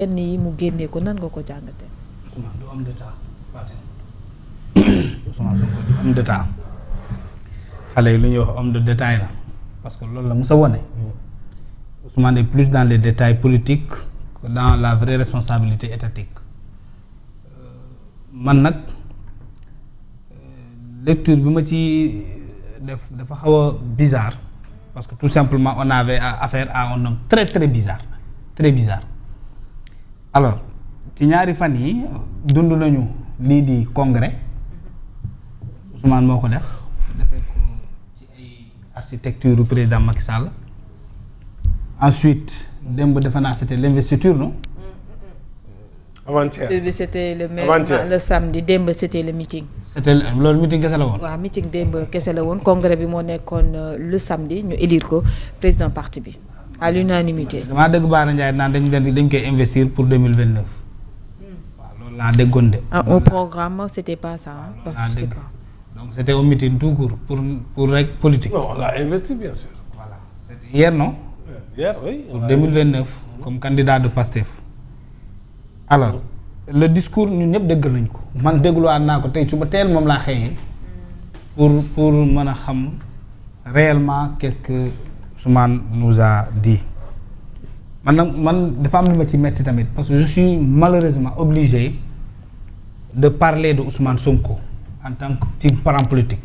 yenn yi mu génnee ko nan nga ko jàngatee. Ousmane du homme d'état Fatima Ousmane Sonko du homme d'état xale yi lu ñuy wax homme de détail la parce que loolu la musa wone Ousmane est plus dans les détails politiques que dans la vraie responsabilité étatique man nag lecture bi ma ci def dafa xaw a bizarre parce que tout simplement on avait affaire à un homme très très bizarre alors ci ñaari fan yi dund nañu lii di congrès Ousmane moo ko defee ko ci ay architecture président Macky Sall ensuite démb defe naa c'était l'investiture non avant-hier bi c'était le samedi démb c'était le meeting. c'était loolu meeting kese la woon. waaw meeting démb kese la woon congrès bi moo nekkoon le samedi ñu élire ko président parti bi à l'unanimité. damaa dégg Bara Ndiaye naan dañ koy investir pour 2029. waaw loolu laa déggoon de. au programme c'était pas ça. je sais pas. Donc c'était un meeting tout court pour rek politique. Non, on l'a investi bien sûr. Voilà c'était hier non. Hier oui. Pour 2029 comme candidat de Pastef. Alors le discours ñun ñëpp dégg nañ ko. man dégluwaat naa ko tey suba teel moom laa xëyee. pour mën a xam réellement qu'est-ce que Ousmane nous a dit. man dafa am lu ma ci metti tamit parce que je suis malheureusement obligé de parler de Ousmane Sonko en tant que ci parent politique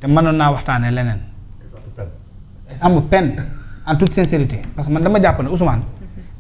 te mënoon naa waxtaanee leneen. ça me peine en toute sincérité parce que man dama jàpp ne Ousmane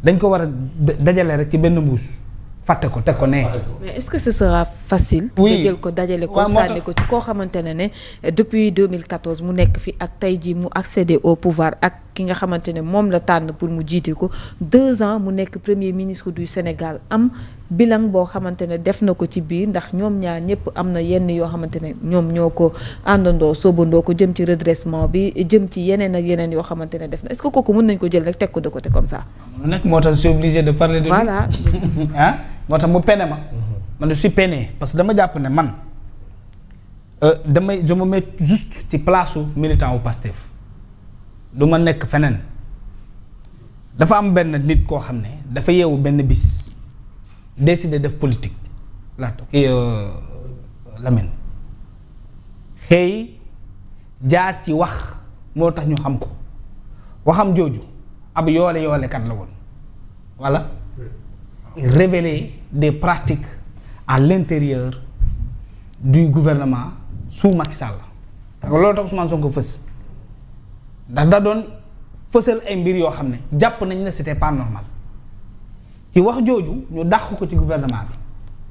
dañ ko war a dajale rek ci benn mbuus fàtte ko teg ko nee. mais est-ce que ce sera facile. oui jël ko dajale ko sànni ko ci koo xamante ne depuis 2014 mu nekk fi ak tey jii mu accéder au pouvoir ak ki nga xamante ne moom la tànn pour mu jiite ko 2 ans mu nekk premier ministre du Sénégal am bilan boo xamante ne def na ko ci biir ndax ñoom ñaar ñëpp am na yenn yoo xamante ne ñoom ñoo ko àndandoo soobandoo ko jëm ci redressement bi jëm ci yeneen ak yeneen yoo xamante ne def na est-ce que kooku mën nañ ko jël rek teg ko de côté comme ça. mu nekk moo tax je suis obligé de parler de. voilà ah moo tax mu pene ma. man je suis peiné parce que dama jàpp ne man je me mets juste ci place su militant au Pastef du ma nekk feneen dafa am benn nit koo xam ne dafa yeewu benn bis décider def politique laata kii Lamine xëy jaar ci wax moo tax ñu xam ko waxam jooju ab yoole kat la woon voilà révéler des pratiques à l'intérieur du gouvernement sous Macky Sall parce que loolu tax Ousmane Sonko fës ndax da doon fësal ay mbir yoo xam ne jàpp nañ ne c'était pas normal ci wax jooju ñu dàq ko ci gouvernement bi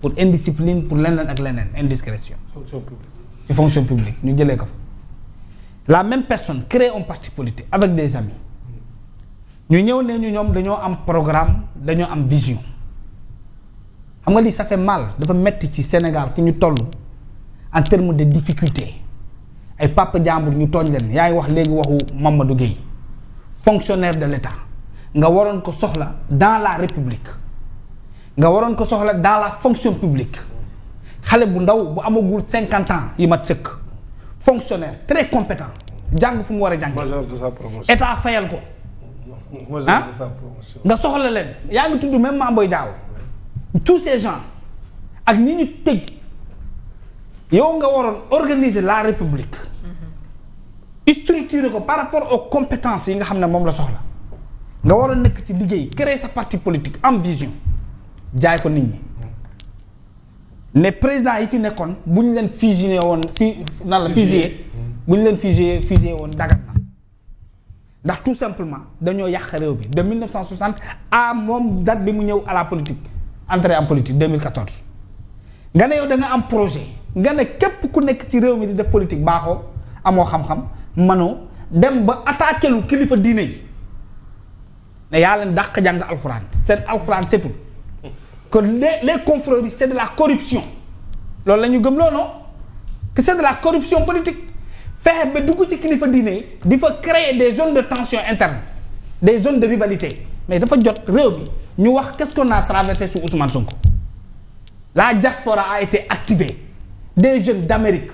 pour indiscipline pour leneen ak leneen indiscrétion. Fonction publique. ci fonction publique ñu jëlee ko fa. la même personne crée un parti politique avec des amis ñu ñëw ne ñu ñoom dañoo am programme dañoo am vision xam nga lii ça fait mal dafa metti ci Sénégal fu ñu toll en termes de difficulté ay papa jàmbur ñu tooñ leen yaa ngi wax léegi waxu Mamadou Gueye fonctionnaire de l'État nga waroon ko soxla dans la République nga waroon ko soxla dans la fonction publique xale bu ndaw bu amagul 50 ans yi mat sëkk fonctionnaire très compétent jàng fu mu war a jàng. major de sa promotion. état fayal ko. major de sa promotion. nga soxla leen yaa ngi tudd même Mame Boye Diao tous ces gens ak ñi ñu tëj yow nga waroon organiser la République structurer ko par rapport aux compétences yi nga xam ne moom la soxla nga waroon nekk ci liggéey créer sa parti politique am vision jaay ko nit ñi ne président yi fi nekkoon bu ñu leen fusionné woon bu ñu leen fusillé woon dagat na ndax tout simplement dañoo yàq réew bi de 1960 à moom date bi mu ñëw à la politique entrée en politique 2014 nga ne yow da nga am projet nga ne képp ku nekk ci réew mi di def politique baaxoo amoo xam-xam manoo dem ba attaqué lu kilifa diine yi ne yaa leen dàq jàng alxuraan seen alxuraan setul que les confréries c'est de la corruption loolu la ñu gëm loolu non que c'est de la corruption politique fexe ba dugg ci kilifa diine yi di fa créer des zones de tension interne des zones de rivalité mais dafa jot réew bi ñu wax qu'est-ce qu'on a traversé sous Ousmane Sonko la diaspora a été activée des jeunes d'Amérique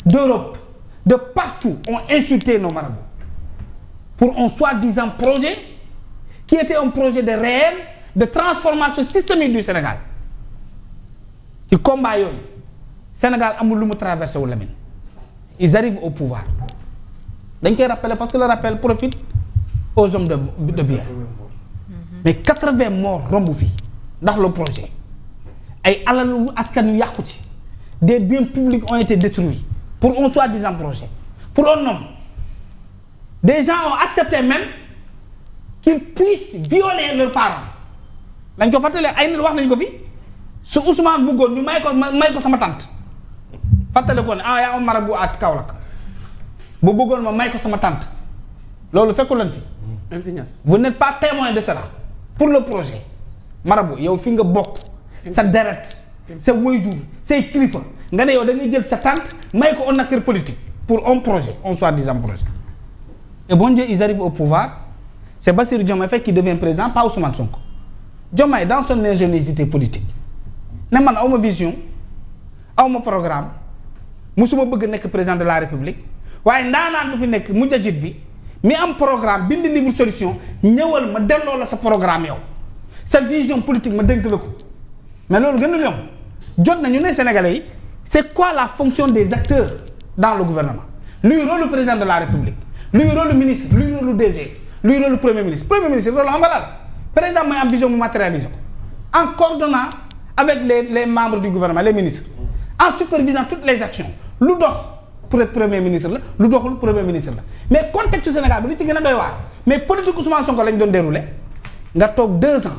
d'Europe de partout ont insulté nos marabouts pour un soi-disant projet qui était un projet de rêve de transformation systémique du Sénégal ci combat yooyu Sénégal amul lu mu traversé wu Lamine ils arrivent au pouvoir dañ koy rappeler parce que le rappel profite aux hommes de bien mais 80 morts romb fii ndax le projet ay alalu askan yu yàqu ci des biens publics ont été détruits pour un soi-disant projet pour un homme. Des gens ont accepté même qu'ils puissent violer leurs parents dañ ko fàttale ay nit wax nañ ko fi su Ousmane bëggoon ñu may ko sama tante fàttale ko ne yaa am marabout at Kaolack bu bëggoon ma may ko sama tante loolu fekku leen fi. vous n'êtes pas témoin de cela pour le projet marabout yow fi nga bokk sa deret sa waajur say kilifa nga ne yow da ngay jël sa tante may ko un acteur politique pour un projet un soi-disant projet. Et bon Dieu, ils arrivent au pouvoir. C'est Bassirou Diomaye Faye qui devient président, pas Ousmane Sonko. Diomaye, dans son ingéniosité politique, ne man awma vision, awma programme, musuma bëgg nekk président de la République, waaye ndaanaan bu fi nekk mujjajit bi mi am programme bind livre solution ñëwal ma delloo la sa programme yow sa vision politique ma dénk la ko mais loolu gën a yomb jot nañu ne Sénégalais yi c'est quoi la fonction des acteurs dans le gouvernement luy rôle le président de la République. luy rôle ministre luy rôle DG luy rôle premier ministre rôle xam nga la président mooy am vision mu matérialiser ko en coordonnant avec les membres du gouvernement les ministres en supervisant toutes les actions lu dox pour être premier ministre la lu doxul premier ministre la mais contexte Sénégal bi li ci gën a doy waar mais politique Ousmane Sonko lañ doon déroulé nga toog 2 ans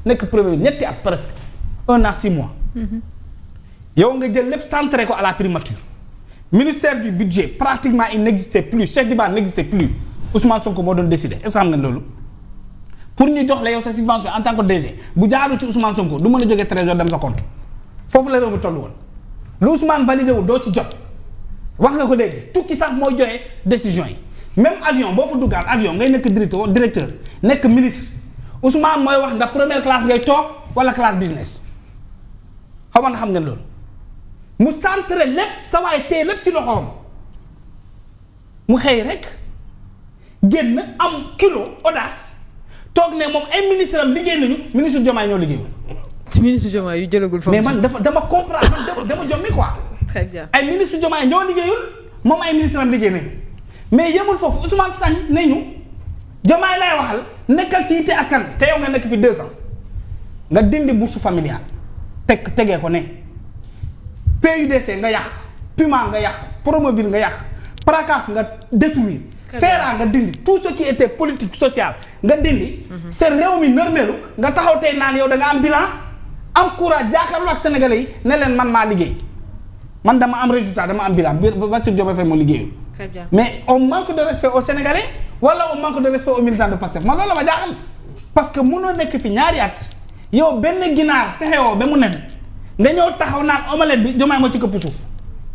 nekk premier ministre ñetti at presque 1 an 6 mois yow nga jël lépp centré ko à la primature. Ministère du budget pratiquement il n'existait plus Cheikh Diba n'existait plus Ousmane Sonko moo doon décider est-ce que xam nga loolu pour ñu jox la yow sa subvention en tant que DG bu jaarul ci Ousmane Sonko du mën a jógee trésor dem sa compte foofu la réew mi toll woon lu Ousmane validé wul doo ci jot wax nga ko léegi tukki sax mooy joxe décision yi même avion boo fa duggaan avion ngay nekk directeur nekk ministre Ousmane mooy wax ndax première classe ngay toog wala classe business xaw ma nga xam ngeen loolu. mu centré lépp sa waay tey lépp ci loxoom mu xëy rek génn am kilo audace toog ne moom ay ministre am liggéey nañu ministre Diomaye ñoo liggéeyul. ci ministre Diomaye yu jëlagul fonction mais man dama comprendre man dama jommi quoi. très bien ay ministre Diomaye ñoo liggéeyul moom ay ministre am liggéey nañu mais yemul foofu Ousmane sañ nañu Diomaye lay waxal nekkal ci yitte askan te yow nga nekk fi 2 ans nga dindi bourse familiale tegee ko ne. PUDC nga yàq Puma nga yàq Promoville nga yàq Pracas nga détruire Fera nga dindi tout ce qui était politique sociale nga dindi c'est réew mi nërmeelu nga taxaw tey naan yow da nga am bilan am courage jàkkaarloo ak sénégalais yi ne leen man maa liggéey man dama am résultat dama am bilan Bassirou Diomaye Faye moo liggéeyul mais on manque de respect aux sénégalais wala on manque de respect aux militants de Pastef man loolu la ma jaaxal parce que mënoo nekk fi ñaari at yow benn ginaar fexewoo ba mu nen nga ñëw taxaw naan omelette bi Diomaye moo ci këpp suuf